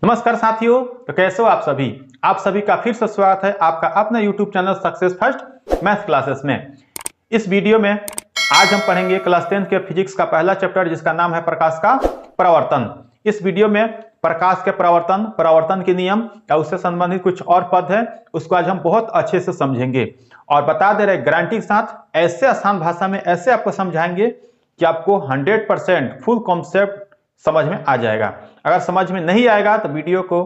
नमस्कार साथियों, तो कैसे हो आप सभी। आप सभी का फिर से स्वागत है आपका अपना YouTube channel success first math classes में। इस वीडियो में आज हम पढ़ेंगे क्लास 10 के फिजिक्स का पहला चैप्टर जिसका नाम है प्रकाश का परावर्तन। इस वीडियो में प्रकाश के परावर्तन के नियम या उससे संबंधित कुछ और पद है, उसको आज हम बहुत अच्छे से समझेंगे और बता दे रहे गारंटी के साथ ऐसे आसान भाषा में ऐसे आपको समझाएंगे कि आपको 100% फुल कॉन्सेप्ट समझ में आ जाएगा। अगर समझ में नहीं आएगा तो वीडियो को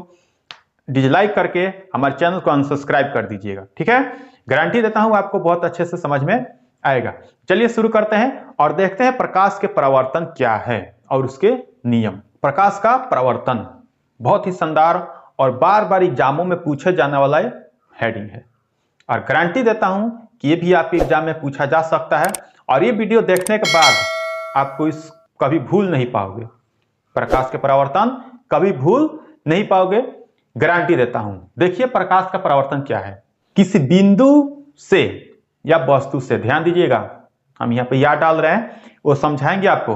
डिसलाइक करके हमारे चैनल को अनसब्सक्राइब कर दीजिएगा, ठीक है। गारंटी देता हूं आपको बहुत अच्छे से समझ में आएगा। चलिए शुरू करते हैं और देखते हैं प्रकाश के परावर्तन क्या है और उसके नियम। प्रकाश का परावर्तन बहुत ही शानदार और बार बार एग्जामों में पूछे जाने वाला हेडिंग है और गारंटी देता हूं कि ये भी आपके एग्जाम में पूछा जा सकता है और ये वीडियो देखने के बाद आपको इस कभी भूल नहीं पाओगे। प्रकाश के परावर्तन कभी भूल नहीं पाओगे, गारंटी देता हूं। देखिए प्रकाश का परावर्तन क्या है। किसी बिंदु से या वस्तु से, ध्यान दीजिएगा हम यहां पे या डाल रहे हैं, वो समझाएंगे आपको।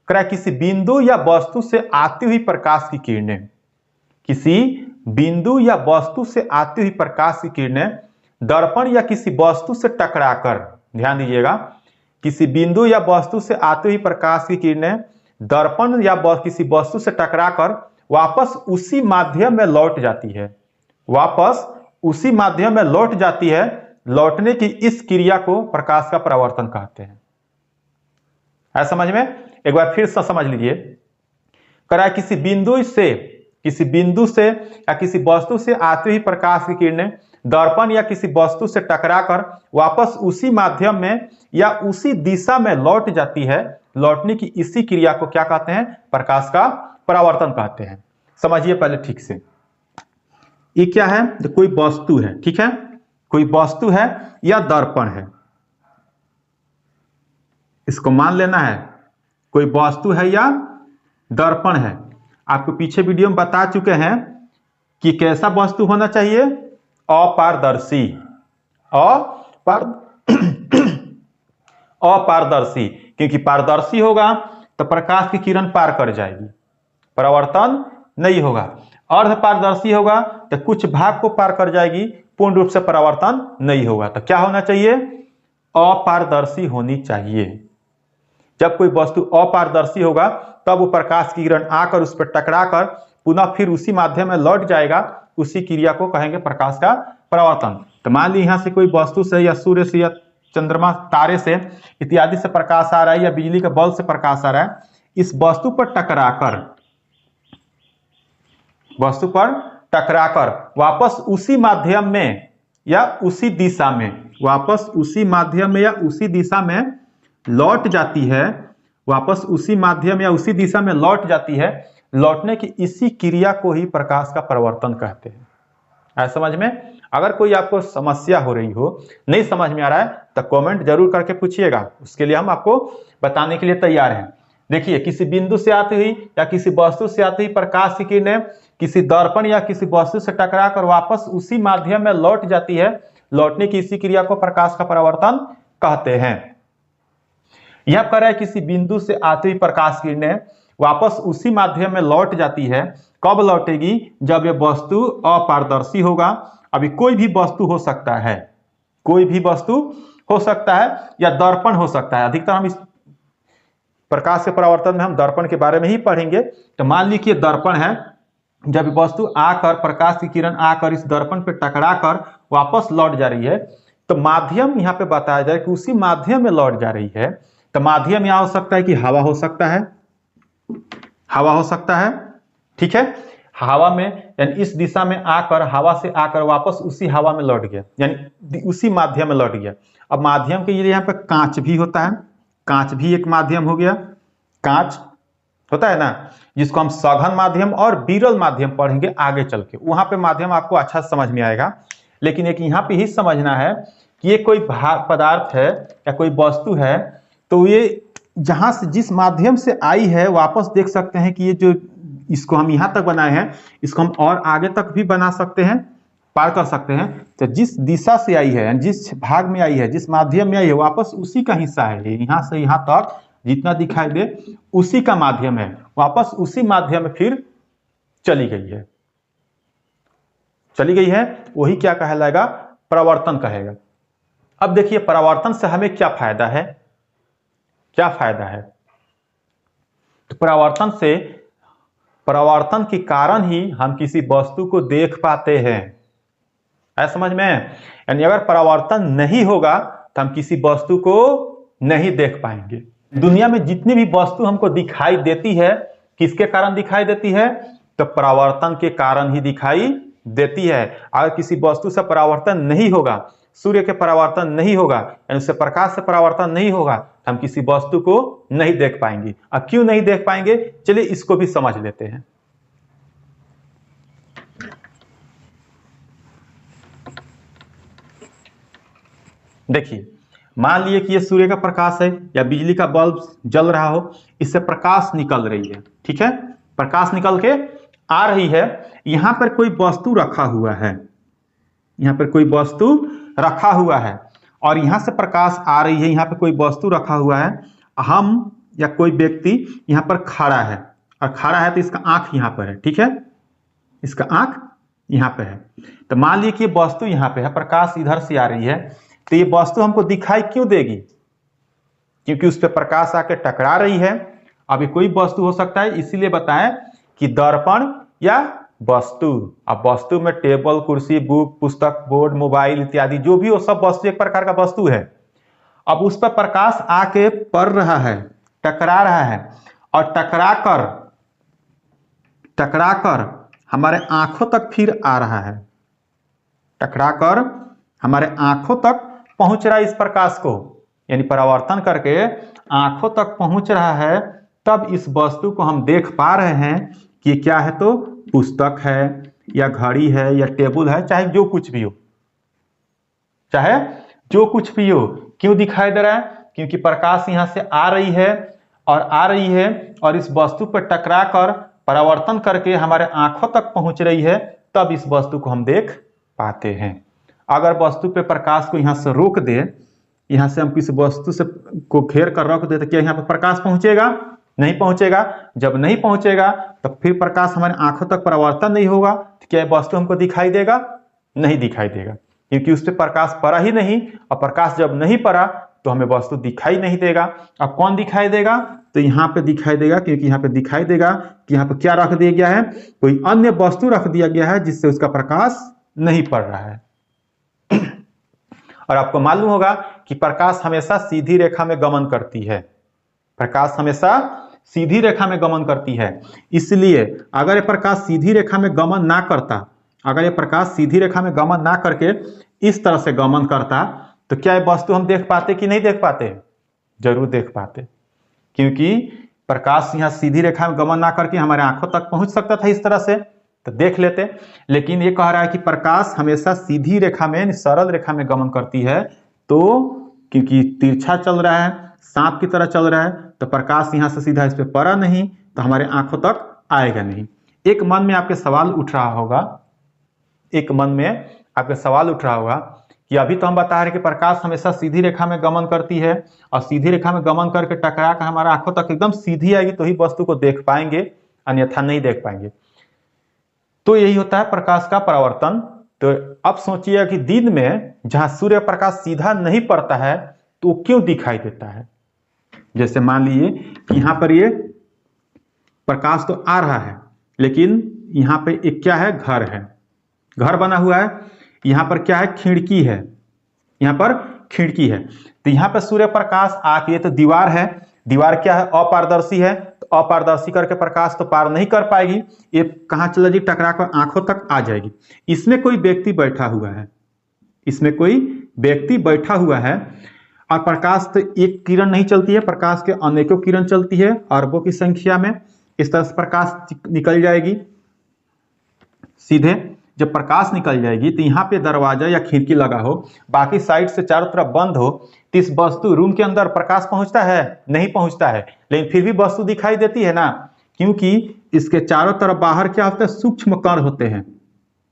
किसी बिंदु या वस्तु से आती हुई प्रकाश की किरणें, किसी बिंदु या वस्तु से आती हुई प्रकाश की किरणें दर्पण या किसी वस्तु से टकराकर, ध्यान दीजिएगा, किसी बिंदु या वस्तु से आती हुई प्रकाश की किरणें दर्पण या किसी वस्तु से टकराकर वापस उसी माध्यम में लौट जाती है। वापस उसी माध्यम में लौट जाती है। लौटने की इस क्रिया को प्रकाश का परावर्तन कहते हैं। है समझ में? एक बार फिर से समझ लीजिए। किसी बिंदु से या किसी वस्तु से आती हुई प्रकाश की किरणें दर्पण या किसी वस्तु से टकराकर वापस उसी माध्यम में या उसी दिशा में लौट जाती है। लौटने की इसी क्रिया को क्या कहते हैं? प्रकाश का परावर्तन कहते हैं। समझिए पहले ठीक से। ये क्या है? तो कोई वस्तु है, ठीक है, कोई वस्तु है या दर्पण है, इसको मान लेना है। कोई वस्तु है या दर्पण है। आपको पीछे वीडियो में बता चुके हैं कि कैसा वस्तु होना चाहिए? अपारदर्शी। अपारदर्शी, क्योंकि पारदर्शी होगा तो प्रकाश की किरण पार कर जाएगी, परावर्तन नहीं होगा। अर्ध पारदर्शी होगा तो कुछ भाग को पार कर जाएगी, पूर्ण रूप से परावर्तन नहीं होगा। तो क्या होना चाहिए? अपारदर्शी होनी चाहिए। जब कोई वस्तु अपारदर्शी होगा तब वो प्रकाश की किरण आकर उस पर टकराकर पुनः फिर उसी माध्यम में लौट जाएगा। उसी क्रिया को कहेंगे प्रकाश का परावर्तन। तो मान ली यहां से कोई वस्तु से या सूर्य से या चंद्रमा तारे से इत्यादि से प्रकाश आ रहा है या बिजली के बल्ब से प्रकाश आ रहा है। इस वस्तु पर टकराकर वापस उसी माध्यम में या उसी दिशा में, वापस उसी माध्यम में या उसी दिशा में लौट जाती है। वापस उसी माध्यम या उसी दिशा में लौट जाती है। लौटने की इसी क्रिया को ही प्रकाश का परावर्तन कहते हैं। है समझ में? अगर कोई आपको समस्या हो रही हो, नहीं समझ में आ रहा है तो कमेंट जरूर करके पूछिएगा, उसके लिए हम आपको बताने के लिए तैयार हैं। देखिए, किसी बिंदु से आती हुई या किसी वस्तु से आती हुई प्रकाश की किरणें किसी दर्पण या किसी वस्तु से टकराकर वापस उसी माध्यम में लौट जाती है। लौटने की इसी क्रिया को प्रकाश का परावर्तन कहते हैं। यह कह रहा है किसी बिंदु से आती हुई प्रकाश की किरणें वापस उसी माध्यम में लौट जाती है। कब लौटेगी? जब यह वस्तु अपारदर्शी होगा। अभी कोई भी वस्तु हो सकता है, कोई भी वस्तु हो सकता है या दर्पण हो सकता है। अधिकतर हम इस प्रकाश के परावर्तन में हम दर्पण के बारे में ही पढ़ेंगे। तो मान लीजिए दर्पण है, जब वस्तु आकर प्रकाश की किरण आकर इस दर्पण पर टकराकर वापस लौट जा रही है तो माध्यम यहाँ पे बताया जाए कि उसी माध्यम में लौट जा रही है। तो माध्यम यहां हो सकता है कि हवा हो सकता है, हवा हो सकता है, ठीक है। हवा में यानी इस दिशा में आकर हवा से आकर वापस उसी हवा में लौट गया, यानी उसी माध्यम में लौट गया। अब माध्यम के लिए यहाँ पे कांच भी होता है, कांच भी एक माध्यम हो गया। कांच होता है ना, जिसको हम सघन माध्यम और विरल माध्यम पढ़ेंगे आगे चल के। वहां पे माध्यम आपको अच्छा समझ में आएगा, लेकिन एक यहाँ पे ही समझना है कि ये कोई पदार्थ है या कोई वस्तु है, तो ये जहां से जिस माध्यम से आई है वापस देख सकते हैं कि ये जो इसको हम यहां तक बनाए हैं इसको हम और आगे तक भी बना सकते हैं, पार कर सकते हैं। तो जिस दिशा से आई है, जिस भाग में आई है, जिस माध्यम में आई है, वापस उसी का हिस्सा है। यहां से यहां तक जितना दिखाई दे उसी का माध्यम है, वापस उसी माध्यम में फिर चली गई है। चली गई है, वही क्या कहलाएगा, परावर्तन कहेगा। अब देखिए परावर्तन से हमें क्या फायदा है, क्या फायदा है। तो परावर्तन के कारण ही हम किसी वस्तु को देख पाते हैं, ऐसा समझ में। यानी अगर परावर्तन नहीं होगा तो हम किसी वस्तु को नहीं देख पाएंगे। दुनिया में जितनी भी वस्तु हमको दिखाई देती है, किसके कारण दिखाई देती है, तो परावर्तन के कारण ही दिखाई देती है। अगर किसी वस्तु से परावर्तन नहीं होगा, सूर्य के परावर्तन नहीं होगा, यानी उससे प्रकाश से परावर्तन नहीं होगा, तो हम किसी वस्तु को नहीं देख पाएंगे। अब क्यों नहीं देख पाएंगे, चलिए इसको भी समझ लेते हैं। देखिए मान लिए कि ये सूर्य का प्रकाश है या बिजली का बल्ब जल रहा हो, इससे प्रकाश निकल रही है, ठीक है, प्रकाश निकल के आ रही है। यहां पर कोई वस्तु रखा हुआ है, यहां पर कोई वस्तु रखा हुआ है और यहां से प्रकाश आ रही है, यहां पर कोई वस्तु रखा हुआ है। हम या कोई व्यक्ति यहां पर खड़ा है और खड़ा है तो इसका आंख यहां पर है, ठीक है, इसका आंख यहां पे है। तो मान लीजिए कि वस्तु यहां पे है, प्रकाश इधर से आ रही है, तो ये वस्तु हमको दिखाई क्यों देगी, क्योंकि उस पर प्रकाश आके टकरा रही है। अभी कोई वस्तु हो सकता है, इसीलिए बताएं कि दर्पण या वस्तु। अब वस्तु में टेबल, कुर्सी, बुक, पुस्तक, बोर्ड, मोबाइल इत्यादि जो भी हो, सब वस्तु एक प्रकार का वस्तु है। अब उस पर प्रकाश आके पड़ रहा है, टकरा रहा है और टकरा कर हमारे आंखों तक फिर आ रहा है, टकरा कर हमारे आंखों तक पहुंच रहा है इस प्रकाश को, यानी परावर्तन करके आंखों तक पहुंच रहा है। तब इस वस्तु को हम देख पा रहे हैं कि क्या है, तो पुस्तक है या घड़ी है या टेबल है, चाहे जो कुछ भी हो, चाहे जो कुछ भी हो। क्यों दिखाई दे रहा है, क्योंकि प्रकाश यहां से आ रही है और इस वस्तु पर टकरा कर परावर्तन करके हमारे आंखों तक पहुंच रही है, तब इस वस्तु को हम देख पाते हैं। अगर वस्तु पे प्रकाश को यहां से रोक दे, यहां से हम किसी वस्तु से को घेर कर रख दे, तो क्या यहां पर प्रकाश पहुंचेगा, नहीं पहुंचेगा। जब नहीं पहुंचेगा तो फिर प्रकाश हमारे आंखों तक परावर्तन नहीं होगा, तो क्या वस्तु हमको दिखाई देगा, नहीं दिखाई देगा, क्योंकि उस पर प्रकाश पड़ा ही नहीं। और प्रकाश जब नहीं पड़ा तो हमें वस्तु दिखाई नहीं देगा। अब कौन दिखाई देगा, तो यहाँ पे दिखाई देगा, क्योंकि यहाँ पे दिखाई देगा कि यहाँ पे क्या रख दिया गया है, कोई अन्य वस्तु रख दिया गया है जिससे उसका प्रकाश नहीं पड़ रहा है। और आपको मालूम होगा कि प्रकाश हमेशा सीधी रेखा में गमन करती है, प्रकाश हमेशा सीधी रेखा में गमन करती है। इसलिए अगर ये प्रकाश सीधी रेखा में गमन ना करता, अगर ये प्रकाश सीधी रेखा में गमन ना करके इस तरह से गमन करता, तो क्या ये वस्तु हम देख पाते कि नहीं देख पाते, जरूर देख पाते, क्योंकि प्रकाश यहाँ सीधी रेखा में गमन ना करके हमारे आंखों तक पहुंच सकता था इस तरह से, तो देख लेते। लेकिन ये कह रहा है कि प्रकाश हमेशा सीधी रेखा में, सरल रेखा में गमन करती है। तो क्योंकि तिरछा चल रहा है, सांप की तरह चल रहा है, तो प्रकाश यहां से सीधा इस पे पड़ा नहीं तो हमारे आंखों तक आएगा नहीं। एक मन में आपके सवाल उठ रहा होगा, एक मन में आपके सवाल उठ रहा होगा कि अभी तो हम बता रहे कि प्रकाश हमेशा सीधी रेखा में गमन करती है और सीधी रेखा में गमन करके टकरा कर हमारे आंखों तक एकदम सीधी आएगी तो ही वस्तु को देख पाएंगे, अन्यथा नहीं देख पाएंगे। तो यही होता है प्रकाश का परावर्तन। तो अब सोचिए कि दिन में जहां सूर्य प्रकाश सीधा नहीं पड़ता है तो क्यों दिखाई देता है। जैसे मान लीजिए कि यहां पर ये प्रकाश तो आ रहा है, लेकिन यहां पे एक क्या है, घर है, घर बना हुआ है, यहां पर क्या है, खिड़की है, यहां पर खिड़की है। तो यहां पर सूर्य प्रकाश आके, तो दीवार है, दीवार क्या है, अपारदर्शी है, तो अपारदर्शी करके प्रकाश तो पार नहीं कर पाएगी, ये कहां चला जी, टकरा कर आंखों तक आ जाएगी। इसमें कोई व्यक्ति बैठा हुआ है, इसमें कोई व्यक्ति बैठा हुआ है और प्रकाश तो एक किरण नहीं चलती है, प्रकाश के अनेकों किरण चलती है, अरबों की संख्या में इस तरह से प्रकाश निकल जाएगी। सीधे जब प्रकाश निकल जाएगी तो यहाँ पे दरवाजा या खिड़की लगा हो, बाकी साइड से चारों तरफ बंद हो, तो इस वस्तु रूम के अंदर प्रकाश पहुंचता है, नहीं पहुंचता है, लेकिन फिर भी वस्तु दिखाई देती है ना, क्योंकि इसके चारों तरफ बाहर क्या होते हैं, सूक्ष्म कण होते हैं।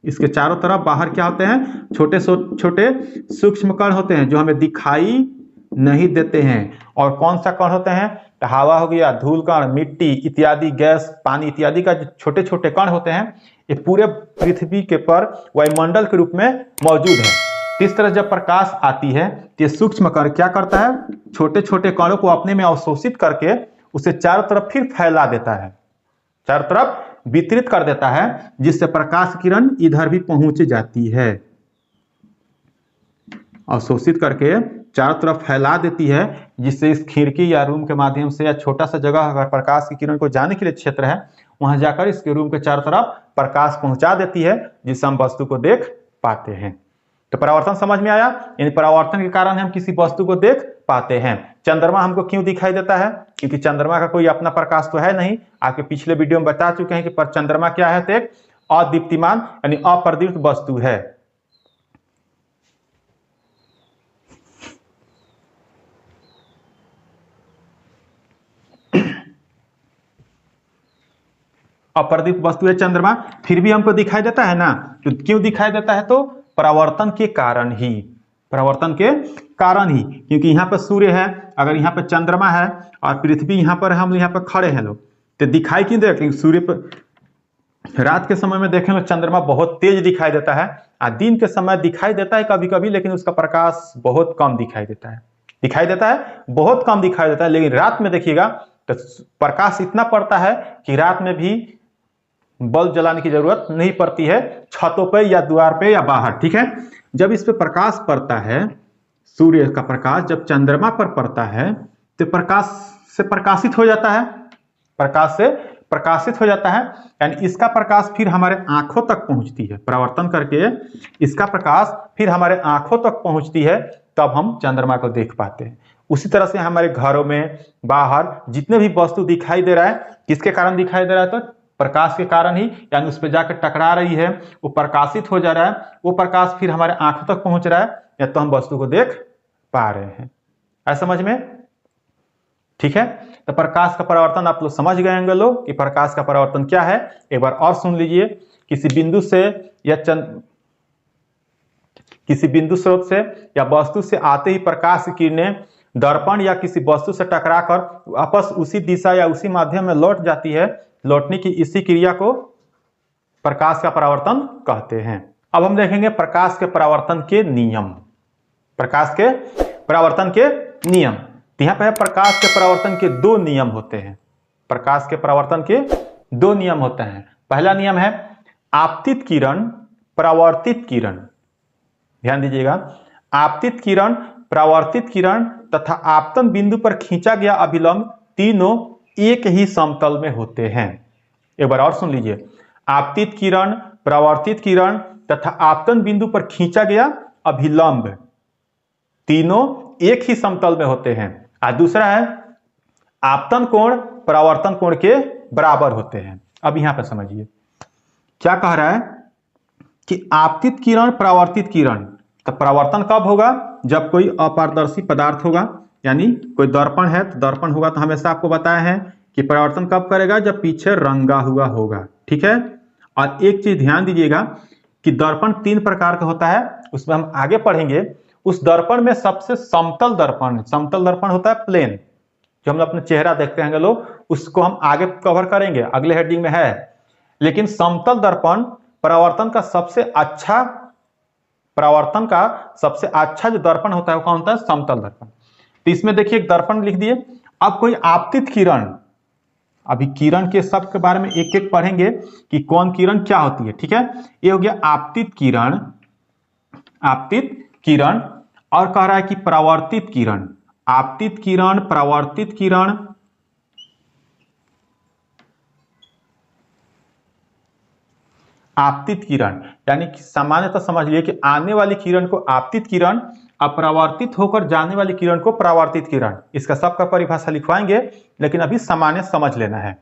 इसके चारों तरफ बाहर क्या होते हैं, छोटे छोटे सूक्ष्म कण होते हैं जो हमें दिखाई नहीं देते हैं। और कौन सा कण होते हैं? हवा हो गया, धूल कण, मिट्टी इत्यादि, गैस, पानी इत्यादि का जो छोटे छोटे कण होते हैं, ये पूरे पृथ्वी के पर वायुमंडल के रूप में मौजूद है। इस तरह जब प्रकाश आती है तो ये सूक्ष्म कण क्या करता है? छोटे छोटे कणों को अपने में अवशोषित करके उसे चारों तरफ फिर फैला देता है, चारों तरफ वितरित कर देता है, जिससे प्रकाश किरण इधर भी पहुंच जाती है। अवशोषित करके चारों तरफ फैला देती है, जिससे इस खिड़की या रूम के माध्यम से या छोटा सा जगह अगर प्रकाश की किरण को जाने के लिए क्षेत्र है, वहां जाकर इसके रूम के चारों तरफ प्रकाश पहुंचा देती है, जिससे हम वस्तु को देख पाते हैं। तो परावर्तन समझ में आया? यानी परावर्तन के कारण हम किसी वस्तु को देख पाते हैं। चंद्रमा हमको क्यों दिखाई देता है? क्योंकि चंद्रमा का कोई अपना प्रकाश तो है नहीं। आपके पिछले वीडियो में बता चुके हैं कि पर चंद्रमा क्या है? तो एक अदीप्तिमान यानी अप्रदीप्त वस्तु है। अप्रदीप्त वस्तु है चंद्रमा, फिर भी हमको दिखाई देता है ना। तो क्यों दिखाई देता है? तो परावर्तन के कारण ही, परावर्तन के कारण ही। क्योंकि यहाँ पर सूर्य है, अगर यहाँ पर चंद्रमा है और पृथ्वी यहाँ पर, हम यहाँ पर खड़े हैं लोग, तो दिखाई क्यों देगा? क्योंकि सूर्य पर रात के समय में देखें तो चंद्रमा बहुत तेज दिखाई देता है, और दिन के समय दिखाई देता है कभी कभी, लेकिन उसका प्रकाश बहुत कम दिखाई देता है। दिखाई देता है, बहुत कम दिखाई देता है। लेकिन रात में देखिएगा तो प्रकाश इतना पड़ता है कि रात में भी बल्ब जलाने की जरूरत नहीं पड़ती है, छतों पे या द्वार पे या बाहर। ठीक है, जब इस पे प्रकाश पड़ता है, सूर्य का प्रकाश जब चंद्रमा पर पड़ता है तो प्रकाश से प्रकाशित हो जाता है, प्रकाश से प्रकाशित हो जाता है। यानी इसका प्रकाश फिर हमारे आंखों तक पहुंचती है, परावर्तन करके इसका प्रकाश फिर हमारे आंखों तक पहुंचती है, तब हम चंद्रमा को देख पाते हैं। उसी तरह से हमारे घरों में, बाहर जितने भी वस्तु दिखाई दे रहा है, किसके कारण दिखाई दे रहा है? तो प्रकाश के कारण ही। यानी उस पर जाकर टकरा रही है, वो प्रकाशित हो जा रहा है, वो प्रकाश फिर हमारे आंखों तक पहुंच रहा है, या तो हम वस्तु को देख पा रहे हैं। है समझ में? ठीक है, तो प्रकाश का परावर्तन आप लोग समझ गए होंगे लोग कि प्रकाश का परावर्तन क्या है। एक बार और सुन लीजिए। किसी बिंदु से या किसी बिंदु स्रोत से या वस्तु से आते ही प्रकाश की किरणें दर्पण या किसी वस्तु से टकराकर वापस उसी दिशा या उसी माध्यम में लौट जाती है। लौटने की इसी क्रिया को प्रकाश का परावर्तन कहते हैं। अब हम देखेंगे प्रकाश के परावर्तन के नियम। प्रकाश के परावर्तन के नियम, तो यहाँ पे प्रकाश के परावर्तन के दो नियम होते हैं। प्रकाश के परावर्तन के दो नियम होते हैं। पहला नियम है आपतित किरण, परावर्तित किरण। ध्यान दीजिएगा, आपतित किरण, परावर्तित किरण तथा आपतन बिंदु पर खींचा गया अभिलंब तीनों एक ही समतल में होते हैं। एक बार और सुन लीजिए। आपतित किरण, परावर्तित किरण तथा आपतन बिंदु पर खींचा गया अभिलंब तीनों एक ही समतल में होते हैं। और दूसरा है आपतन कोण परावर्तन कोण के बराबर होते हैं। अब यहां पर समझिए क्या कह रहा है कि आपतित किरण, परावर्तित किरण, तो परावर्तन कब होगा? जब कोई अपारदर्शी पदार्थ होगा, यानी कोई दर्पण है तो दर्पण होगा, तो हमेशा आपको बताया है कि परावर्तन कब करेगा? जब पीछे रंगा हुआ होगा। ठीक है, और एक चीज ध्यान दीजिएगा कि दर्पण तीन प्रकार का होता है, उसमें हम आगे पढ़ेंगे। उस दर्पण में सबसे समतल दर्पण, समतल दर्पण होता है प्लेन, जो हम अपना चेहरा देखते हैं लोग, उसको हम आगे कवर करेंगे, अगले हेडिंग में है। लेकिन समतल दर्पण परावर्तन का सबसे अच्छा, परावर्तन का सबसे अच्छा जो दर्पण होता है वो कौन होता है? समतल दर्पण। तो इसमें देखिए एक दर्पण लिख दिए। अब कोई आपतित किरण, अभी किरण के सब के बारे में एक एक पढ़ेंगे कि कौन किरण क्या होती है। ठीक है, ये हो गया आपतित किरण, आपतित किरण। और कह रहा है कि परावर्तित किरण, आपतित किरण, परावर्तित किरण, आपतित किरण। यानी कि सामान्यतः समझ लिए कि आने वाली किरण को आपतित किरण, अपरावर्तित होकर जाने वाली किरण को परावर्तित किरण। इसका सबका परिभाषा लिखवाएंगे, लेकिन अभी सामान्य समझ लेना है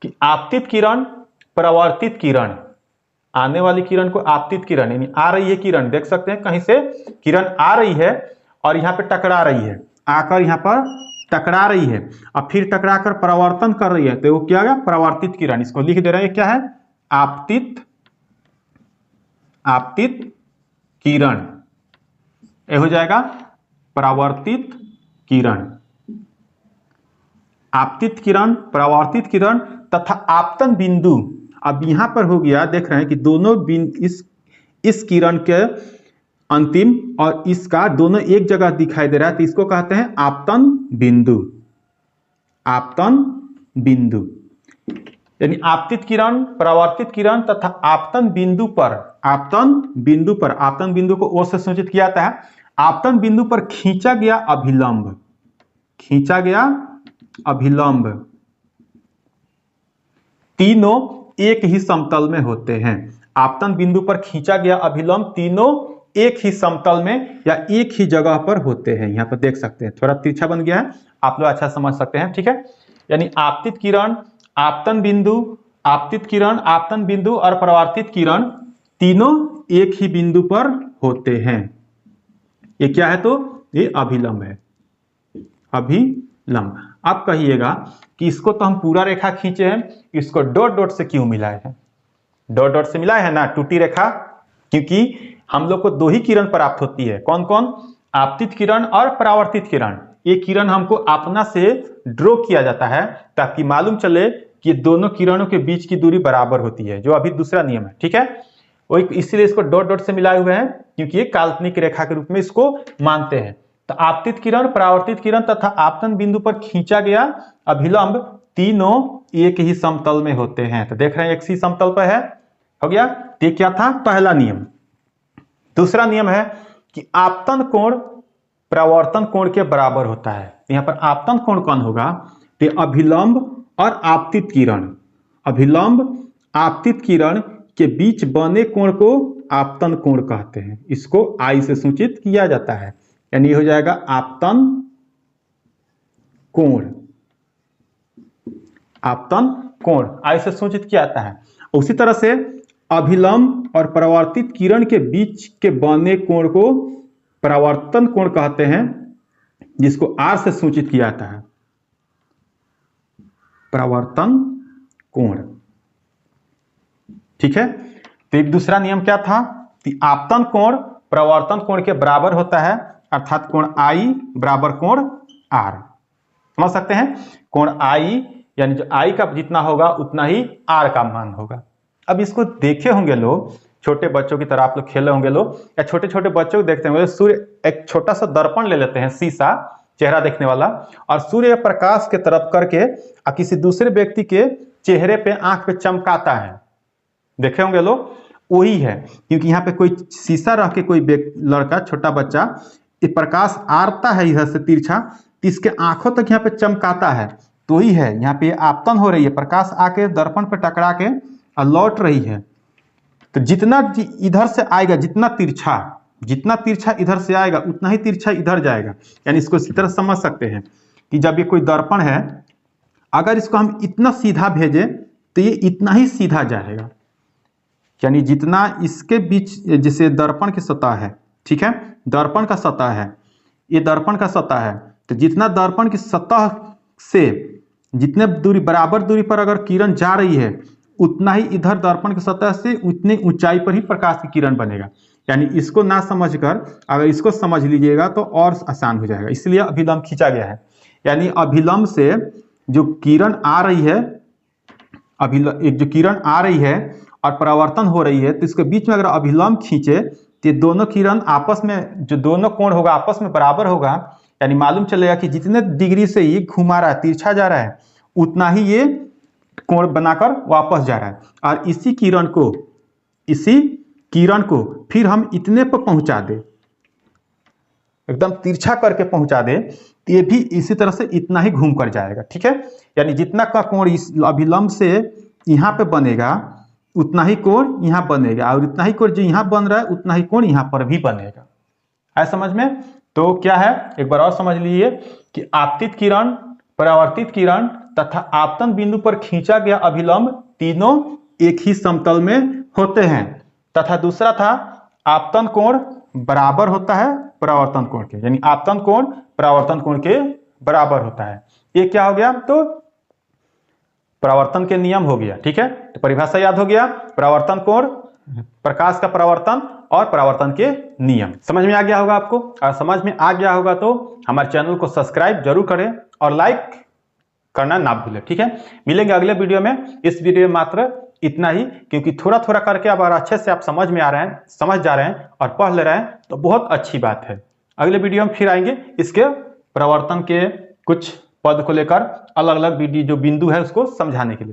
कि आपतित किरण, परावर्तित किरण, आने वाली किरण को आपतित किरण, यानी आ रही है किरण, देख सकते हैं कहीं से किरण आ रही है और यहाँ पे टकरा रही है, आकर यहाँ पर टकरा रही है और फिर टकराकर परावर्तन कर रही है, तो वो क्या है? परावर्तित किरण। इसको लिख दे रहे हैं, क्या है? आपतित, आपतित किरण। ये हो जाएगा परावर्तित किरण, आपतित किरण, परावर्तित किरण तथा आपतन बिंदु। अब यहां पर हो गया, देख रहे हैं कि दोनों इस किरण के अंतिम और इसका दोनों एक जगह दिखाई दे रहा है, तो इसको कहते हैं आपतन बिंदु। आपतन बिंदु यानी आपतित किरण, परावर्तित किरण तथा आपतन बिंदु पर, आपतन बिंदु पर, आपतन बिंदु को ओ से सूचित किया जाता है। आपतन बिंदु पर खींचा गया अभिलंब, खींचा गया अभिलंब तीनों एक ही समतल में होते हैं। आपतन बिंदु पर खींचा गया अभिलंब तीनों एक ही समतल में या एक ही जगह पर होते हैं। यहां पर देख सकते हैं, थोड़ा तिरछा बन गया है, आप लोग अच्छा समझ सकते हैं, ठीक है। यानी आपतित किरण, आपतन बिंदु, आपतित किरण, आपतन बिंदु और परावर्तित किरण तीनों एक ही बिंदु पर होते हैं। ये क्या है? तो ये अभिलंब है, अभिलंब। अब कहिएगा कि इसको तो हम पूरा रेखा खींचे हैं, इसको डॉट डॉट से क्यों मिलाए हैं? डॉट डॉट से मिलाए हैं ना, टूटी रेखा, क्योंकि हम लोग को दो ही किरण प्राप्त होती है। कौन कौन? आपतित किरण और परावर्तित किरण। ये किरण हमको अपना से ड्रॉ किया जाता है ताकि मालूम चले कि दोनों किरणों के बीच की दूरी बराबर होती है, जो अभी दूसरा नियम है, ठीक है। वही इसीलिए इसको डॉट डॉट से मिलाए हुए हैं, क्योंकि ये काल्पनिक रेखा के रूप में इसको मानते हैं। तो आपतित किरण, परावर्तित किरण तथा आपतन बिंदु पर खींचा गया अभिलंब तीनों एक ही समतल में होते हैं। तो देख रहे हैं एक सी समतल पर है, हो गया। ये क्या था? पहला नियम। दूसरा नियम है कि आपतन कोण परावर्तन कोण के बराबर होता है। यहां पर आपतन कोण कौन होगा? तो अभिलंब और आपतित किरण, अभिलंब आपतित किरण के बीच बने कोण को आपतन कोण कहते हैं। इसको आई से सूचित किया जाता है, यानी हो जाएगा आपतन कोण, आपतन कोण आई से सूचित किया जाता है। उसी तरह से अभिलंब और परावर्तित किरण के बीच के बने कोण को परावर्तन कोण कहते हैं, जिसको आर से सूचित किया जाता है, परावर्तन कोण, ठीक है। तो एक दूसरा नियम क्या था कि आपतन कोण परावर्तन कोण के बराबर होता है, अर्थात कोण आई बराबर कोण आर। समझ सकते हैं? कोण आई यानी जो आई का जितना होगा उतना ही आर का मान होगा। अब इसको देखे होंगे लोग, छोटे बच्चों की तरह आप लोग खेले होंगे लोग, या छोटे छोटे बच्चों को देखते होंगे, सूर्य एक छोटा सा दर्पण ले लेते हैं, शीशा, चेहरा देखने वाला, और सूर्य प्रकाश के तरफ करके किसी दूसरे व्यक्ति के चेहरे पे, आंख पे चमकाता है। देखे होंगे लोग, वही है। क्योंकि यहाँ पे कोई शीशा रख के कोई लड़का, छोटा बच्चा, ये प्रकाश आता है इधर से तिरछा, इसके आंखों तक यहाँ पे चमकाता है, तो ही है यहाँ पे आपतन हो रही है, प्रकाश आके दर्पण पे टकरा के लौट रही है। तो जितना इधर से आएगा, जितना तिरछा इधर से आएगा उतना ही तिरछा इधर जाएगा। यानी इसको इस तरह समझ सकते हैं कि जब ये कोई दर्पण है, अगर इसको हम इतना सीधा भेजें तो ये इतना ही सीधा जाएगा। यानी जितना इसके बीच, जैसे दर्पण की सतह है, ठीक है, दर्पण का सतह है, ये दर्पण का सतह है, तो जितना दर्पण की सतह से जितने दूरी, बराबर दूरी पर अगर किरण जा रही है, उतना ही इधर दर्पण की सतह से उतनी ऊंचाई पर ही प्रकाश की किरण बनेगा। यानी इसको ना समझकर अगर इसको समझ लीजिएगा तो और आसान हो जाएगा। इसलिए अभिलंब खींचा गया है। यानी अभिलंब से जो किरण आ रही है, एक जो किरण आ रही है और परावर्तन हो रही है, तो इसके बीच में अगर अभिलंब खींचे तो ये दोनों किरण आपस में, जो दोनों कोण होगा आपस में बराबर होगा। यानी मालूम चलेगा कि जितने डिग्री से ये घुमा रहा है, तिरछा जा रहा है, उतना ही ये कोण बनाकर वापस जा रहा है। और इसी किरण को फिर हम इतने पर पहुंचा दे, एकदम तिरछा करके पहुंचा दे, तो ये भी इसी तरह से इतना ही घूम कर जाएगा, ठीक है। यानी जितना का कोण इस अभिलंब से यहाँ पे बनेगा, उतना ही कोण यहाँ बनेगा, और इतना ही कोण जो यहाँ बन रहा है उतना ही कोण यहाँ पर भी बनेगा। है समझ में? तो क्या है, एक बार और समझ लीजिए कि आपतित किरण, परावर्तित किरण तथा आपतन बिंदु पर खींचा गया अभिलंब तीनों एक ही समतल में होते हैं। तथा दूसरा था आपतन कोण बराबर होता है परावर्तन कोण के, यानी आपतन कोण परावर्तन कोण के बराबर होता है। ये क्या हो गया? तो परावर्तन के नियम हो गया, ठीक है। तो परिभाषा याद हो गया, परावर्तन कोण, प्रकाश का परावर्तन और परावर्तन के नियम। समझ में आ गया होगा आपको? और समझ में आ गया होगा तो हमारे चैनल को सब्सक्राइब जरूर करें और लाइक करना ना भूलें। ठीक है, मिलेंगे अगले वीडियो में। इस वीडियो में मात्र इतना ही, क्योंकि थोड़ा थोड़ा करके अब अगर अच्छे से आप समझ में आ रहे हैं, समझ जा रहे हैं और पढ़ ले रहे हैं तो बहुत अच्छी बात है। अगले वीडियो में फिर आएंगे इसके प्रवर्तन के कुछ पद को लेकर, अलग अलग वीडियो जो बिंदु है उसको समझाने के लिए।